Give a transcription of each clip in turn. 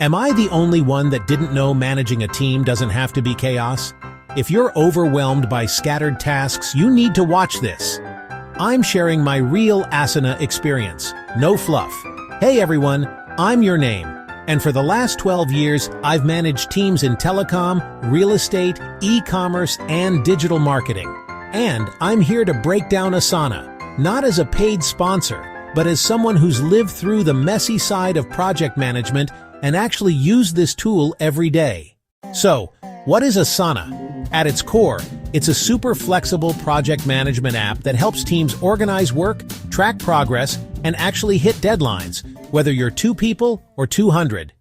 Am I the only one that didn't know managing a team doesn't have to be chaos? If you're overwhelmed by scattered tasks, you need to watch this. I'm sharing my real Asana experience. No fluff. Hey everyone, I'm your name. And for the last 12 years, I've managed teams in telecom, real estate, e-commerce, and digital marketing. And I'm here to break down Asana, not as a paid sponsor, but as someone who's lived through the messy side of project management and actually used this tool every day. So, what is Asana? At its core, it's a super flexible project management app that helps teams organize work, track progress, and actually hit deadlines, whether you're 2 people or 200.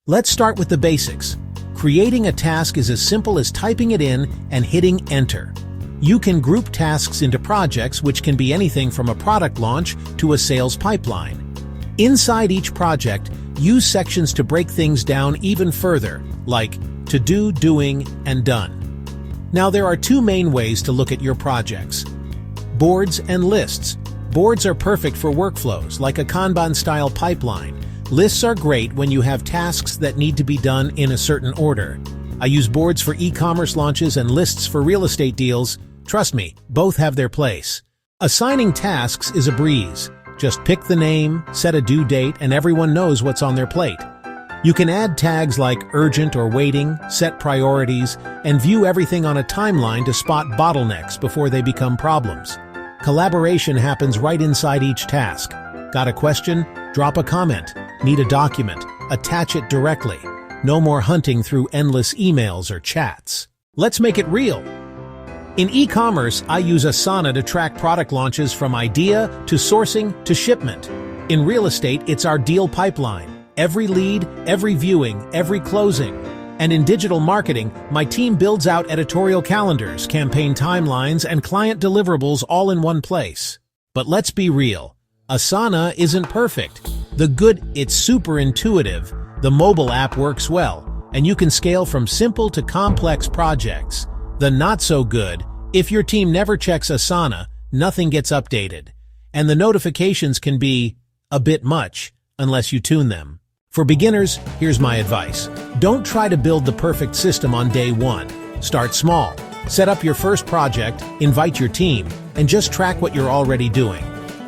Let's start with the basics. Creating a task is as simple as typing it in and hitting enter. You can group tasks into projects, which can be anything from a product launch to a sales pipeline. Inside each project, use sections to break things down even further, like to do, doing, and done. Now there are 2 main ways to look at your projects. Boards and lists. Boards are perfect for workflows, like a Kanban-style pipeline. Lists are great when you have tasks that need to be done in a certain order. I use boards for e-commerce launches and lists for real estate deals. Trust me, both have their place. Assigning tasks is a breeze. Just pick the name, set a due date, and everyone knows what's on their plate. You can add tags like urgent or waiting, set priorities, and view everything on a timeline to spot bottlenecks before they become problems. Collaboration happens right inside each task. Got a question? Drop a comment. Need a document? Attach it directly. No more hunting through endless emails or chats. Let's make it real. In e-commerce, I use Asana to track product launches from idea to sourcing to shipment. In real estate, it's our deal pipeline. Every lead, every viewing, every closing. And in digital marketing, my team builds out editorial calendars, campaign timelines, and client deliverables all in one place. But let's be real. Asana isn't perfect. It's super intuitive. The mobile app works well, and you can scale from simple to complex projects. The not so good, if your team never checks Asana, nothing gets updated. And the notifications can be a bit much, unless you tune them. For beginners, here's my advice. Don't try to build the perfect system on day 1. Start small. Set up your first project, invite your team, and just track what you're already doing.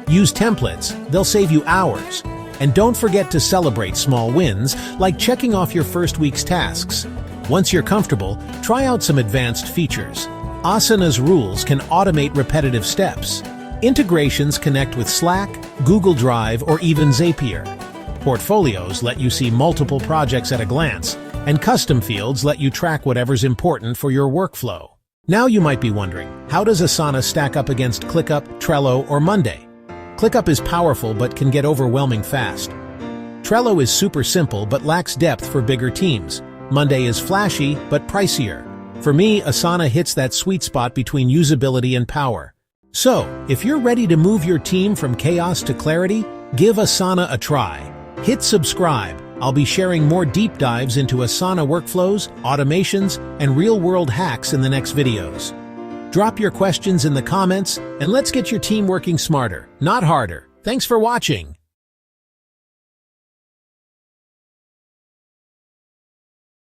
Use templates, they'll save you hours. And don't forget to celebrate small wins, like checking off your first week's tasks. Once you're comfortable, try out some advanced features. Asana's rules can automate repetitive steps. Integrations connect with Slack, Google Drive, or even Zapier. Portfolios let you see multiple projects at a glance, and custom fields let you track whatever's important for your workflow. Now you might be wondering, how does Asana stack up against ClickUp, Trello, or Monday? ClickUp is powerful but can get overwhelming fast. Trello is super simple but lacks depth for bigger teams. Monday is flashy but pricier. For me, Asana hits that sweet spot between usability and power. So, if you're ready to move your team from chaos to clarity, give Asana a try. Hit subscribe. I'll be sharing more deep dives into Asana workflows, automations, and real-world hacks in the next videos. Drop your questions in the comments, and let's get your team working smarter, not harder. Thanks for watching.